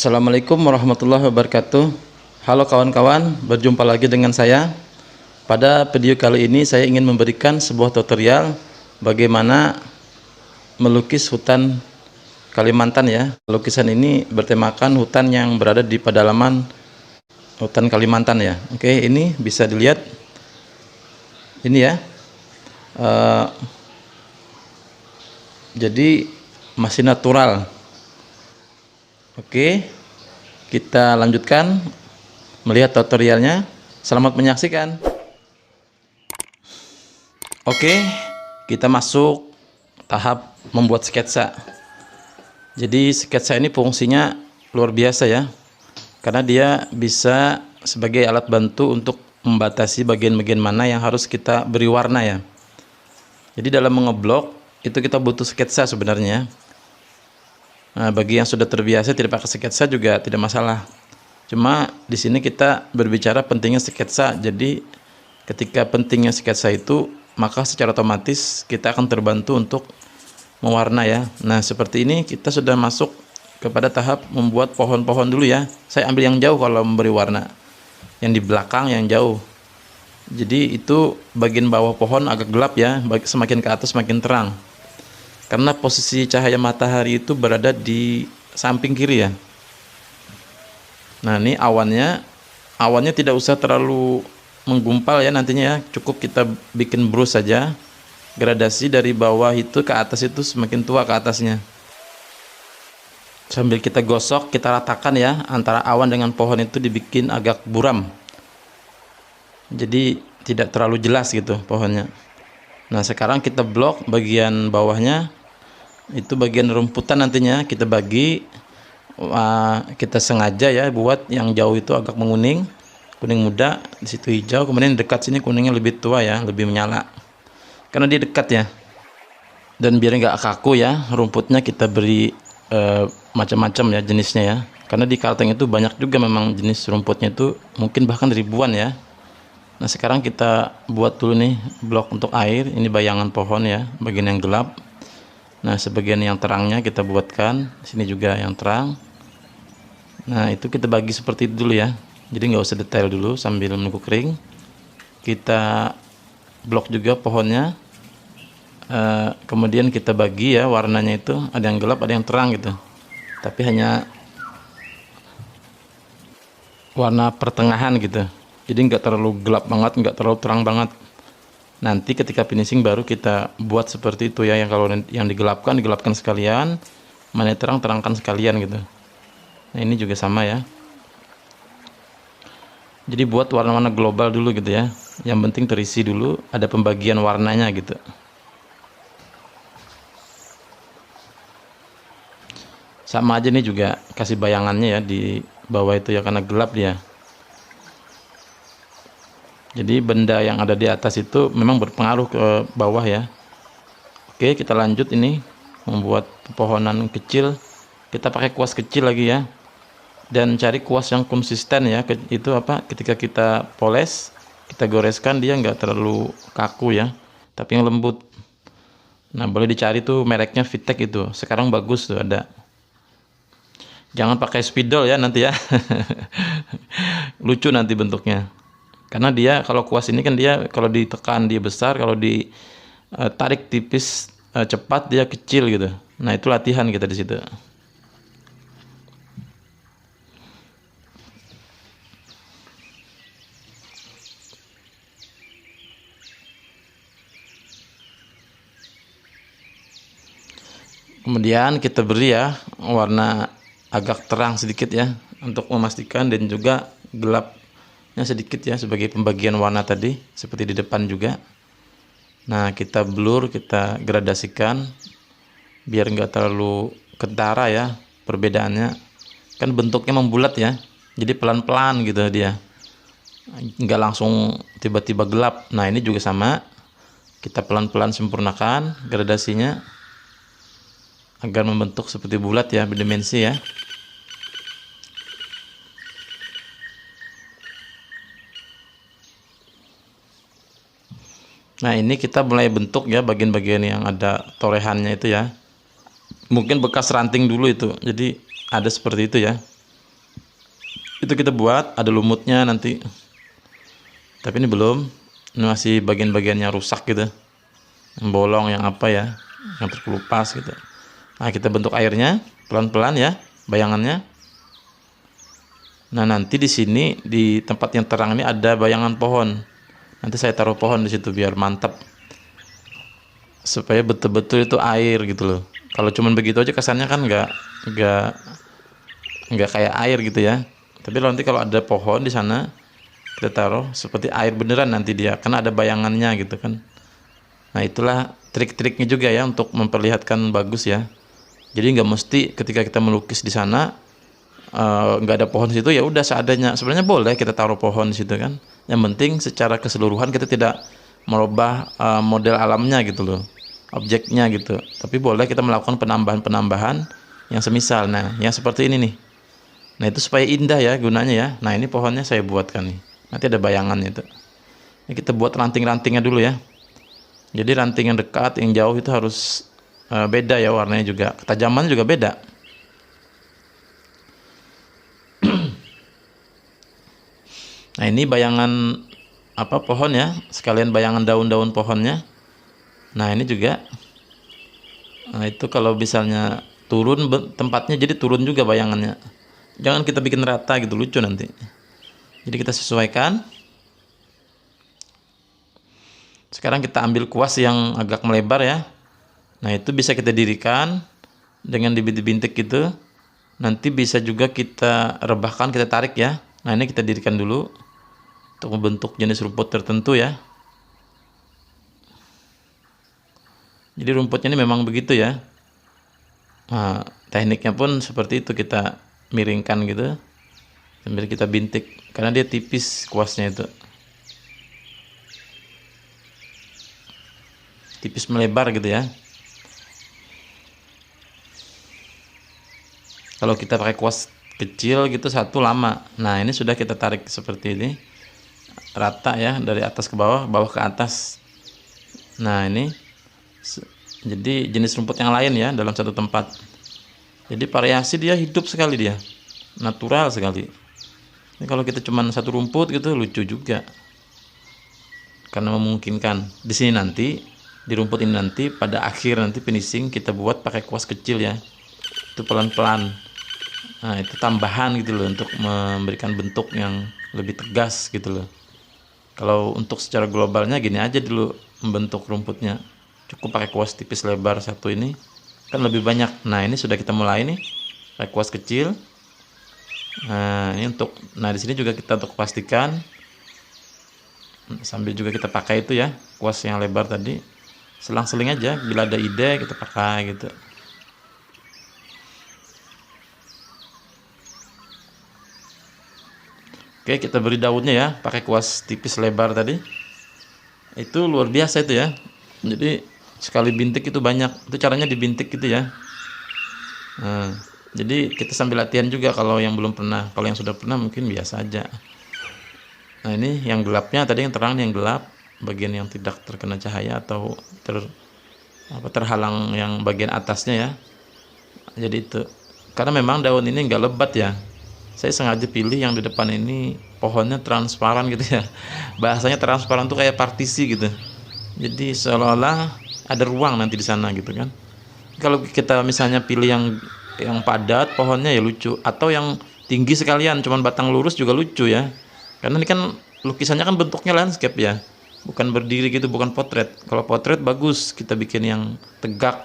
Assalamualaikum warahmatullahi wabarakatuh. Halo kawan-kawan, berjumpa lagi dengan saya. Pada video kali ini saya ingin memberikan sebuah tutorial bagaimana melukis hutan Kalimantan ya. Lukisan ini bertemakan hutan yang berada di pedalaman hutan Kalimantan ya. Oke, ini bisa dilihat. Ini ya. Jadi masih natural. Oke, kita lanjutkan melihat tutorialnya. Selamat menyaksikan. Oke, kita masuk tahap membuat sketsa. Jadi sketsa ini fungsinya luar biasa ya, karena dia bisa sebagai alat bantu untuk membatasi bagian-bagian mana yang harus kita beri warna ya. Jadi dalam mengeblok itu kita butuh sketsa sebenarnya. Nah, bagi yang sudah terbiasa tidak pakai sketsa juga tidak masalah. Cuma di sini kita berbicara pentingnya sketsa. Jadi ketika pentingnya sketsa itu, maka secara otomatis kita akan terbantu untuk mewarna ya. Nah, seperti ini kita sudah masuk kepada tahap membuat pohon-pohon dulu ya. Saya ambil yang jauh kalau memberi warna. Yang di belakang yang jauh. Jadi itu bagian bawah pohon agak gelap ya, semakin ke atas semakin terang. Karena posisi cahaya matahari itu berada di samping kiri ya. Nah, ini awannya tidak usah terlalu menggumpal ya nantinya ya. Cukup kita bikin brush saja. Gradasi dari bawah itu ke atas itu semakin tua ke atasnya. Sambil kita gosok, kita ratakan ya, antara awan dengan pohon itu dibikin agak buram. Jadi tidak terlalu jelas gitu pohonnya. Nah, sekarang kita blok bagian bawahnya. Itu bagian rumputan nantinya kita bagi, kita sengaja ya buat yang jauh itu agak menguning, kuning muda, di situ hijau, kemudian dekat sini kuningnya lebih tua ya, lebih menyala karena dia dekat ya. Dan biar nggak kaku ya, rumputnya kita beri macam-macam ya jenisnya ya, karena di Kalteng itu banyak juga memang jenis rumputnya itu, mungkin bahkan ribuan ya. Nah, sekarang kita buat dulu nih blok untuk air. Ini bayangan pohon ya, bagian yang gelap. Nah, sebagian yang terangnya kita buatkan, sini juga yang terang. Nah, itu kita bagi seperti itu dulu ya. Jadi nggak usah detail dulu, sambil menunggu kering. Kita blok juga pohonnya. Kemudian kita bagi ya warnanya itu, ada yang gelap, ada yang terang gitu. Tapi hanya warna pertengahan gitu. Jadi nggak terlalu gelap banget, nggak terlalu terang banget. Nanti ketika finishing baru kita buat seperti itu ya, yang kalau yang digelapkan sekalian, mana terang terangkan sekalian gitu. Nah, ini juga sama ya. Jadi buat warna-warna global dulu gitu ya. Yang penting terisi dulu, ada pembagian warnanya gitu. Sama aja nih juga kasih bayangannya ya di bawah itu ya, karena gelap dia. Jadi benda yang ada di atas itu memang berpengaruh ke bawah ya. Oke, kita lanjut ini membuat pepohonan kecil. Kita pakai kuas kecil lagi ya. Dan cari kuas yang konsisten ya. Itu apa? Ketika kita poles, kita goreskan dia nggak terlalu kaku ya, tapi yang lembut. Nah, boleh dicari tuh mereknya Vitek itu. Sekarang bagus tuh ada. Jangan pakai spidol ya nanti ya. Lucu nanti bentuknya. Karena dia kalau kuas ini kan dia kalau ditekan dia besar, kalau ditarik tipis cepat dia kecil gitu. Nah, itu latihan kita di situ. Kemudian kita beri ya warna agak terang sedikit ya, untuk memastikan, dan juga gelapnya sedikit ya sebagai pembagian warna tadi, seperti di depan juga. Nah, kita blur, kita gradasikan biar nggak terlalu kentara ya perbedaannya. Kan bentuknya membulat ya, jadi pelan-pelan gitu dia, nggak langsung tiba-tiba gelap. Nah, ini juga sama, kita pelan-pelan sempurnakan gradasinya agar membentuk seperti bulat ya, berdimensi ya. Nah, ini kita mulai bentuk ya bagian-bagian yang ada torehannya itu ya. Mungkin bekas ranting dulu itu, jadi ada seperti itu ya. begitu kita buat ada lumutnya nanti. Tapi ini belum, ini masih bagian-bagiannya rusak gitu, yang bolong, yang apa ya, yang terkelupas gitu. Nah, kita bentuk airnya pelan-pelan ya, bayangannya. Nah, nanti di sini di tempat yang terang ini ada bayangan pohon. Nanti saya taruh pohon di situ biar mantap, supaya betul-betul itu air gitu loh. Kalau cuman begitu aja kesannya kan nggak nggak kayak air gitu ya. Tapi nanti kalau ada pohon di sana kita taruh seperti air beneran nanti dia, karena ada bayangannya gitu kan. Nah, itulah trik-triknya juga ya untuk memperlihatkan bagus ya. Jadi nggak mesti ketika kita melukis di sana nggak ada pohon di situ, ya udah seadanya. Sebenarnya boleh kita taruh pohon di situ kan. Yang penting secara keseluruhan kita tidak merubah model alamnya gitu loh, objeknya gitu. Tapi boleh kita melakukan penambahan-penambahan yang semisal. Nah, yang seperti ini nih. Nah, itu supaya indah ya gunanya ya. Nah, ini pohonnya saya buatkan nih. Nanti ada bayangannya itu. Ini kita buat ranting-rantingnya dulu ya. Jadi ranting yang dekat, yang jauh itu harus beda ya warnanya juga. Ketajaman juga beda. Nah, ini bayangan apa pohon ya, sekalian bayangan daun-daun pohonnya. Nah, ini juga. Nah, itu kalau misalnya turun tempatnya jadi turun juga bayangannya. Jangan kita bikin rata gitu, lucu nanti. Jadi kita sesuaikan. Sekarang kita ambil kuas yang agak melebar ya. Nah, itu bisa kita dirikan dengan dibintik-bintik gitu. Nanti bisa juga kita rebahkan, kita tarik ya. Nah, ini kita dirikan dulu untuk membentuk jenis rumput tertentu ya. Jadi rumputnya ini memang begitu ya. Nah, tekniknya pun seperti itu, kita miringkan gitu sambil kita bintik karena dia tipis kuasnya itu. Tipis melebar gitu ya. Kalau kita pakai kuas kecil gitu satu lama. Nah, ini sudah kita tarik seperti ini. Rata ya, dari atas ke bawah, bawah ke atas. Nah, ini jadi jenis rumput yang lain ya dalam satu tempat. Jadi variasi dia hidup sekali dia. Natural sekali. Ini kalau kita cuman satu rumput gitu lucu juga. Karena memungkinkan. Di sini nanti, di rumput ini nanti pada akhir nanti finishing kita buat pakai kuas kecil ya. Itu pelan-pelan. Nah, itu tambahan gitu loh untuk memberikan bentuk yang lebih tegas gitu loh. Kalau untuk secara globalnya gini aja dulu membentuk rumputnya. Cukup pakai kuas tipis lebar satu ini kan lebih banyak. Nah, ini sudah kita mulai nih pakai kuas kecil. Nah, ini untuk, nah di sini juga kita untuk pastikan sambil juga kita pakai itu ya kuas yang lebar tadi, selang-seling aja bila ada ide kita pakai gitu. Oke, kita beri daunnya ya pakai kuas tipis lebar tadi. Itu luar biasa itu ya. Jadi sekali bintik itu banyak. Itu caranya dibintik gitu ya. Nah, jadi kita sambil latihan juga kalau yang belum pernah. Kalau yang sudah pernah mungkin biasa aja. Nah, ini yang gelapnya tadi, yang terang yang gelap, bagian yang tidak terkena cahaya atau terhalang yang bagian atasnya ya. Jadi itu. Karena memang daun ini enggak lebat ya. Saya sengaja pilih yang di depan ini pohonnya transparan gitu ya. Bahasanya transparan tuh kayak partisi gitu. Jadi seolah-olah ada ruang nanti di sana gitu kan. Kalau kita misalnya pilih yang padat pohonnya ya lucu, atau yang tinggi sekalian cuman batang lurus juga lucu ya. Karena ini kan lukisannya kan bentuknya landscape ya. Bukan berdiri gitu, bukan potret. Kalau potret bagus kita bikin yang tegak,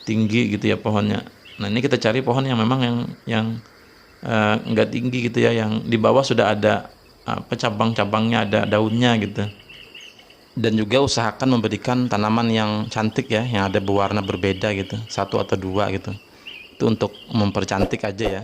tinggi gitu ya pohonnya. Nah, ini kita cari pohon yang memang yang enggak tinggi gitu ya, yang di bawah sudah ada cabang-cabangnya, ada daunnya gitu. Dan juga usahakan memberikan tanaman yang cantik ya, yang ada berwarna berbeda gitu, satu atau dua gitu. Itu untuk mempercantik aja ya.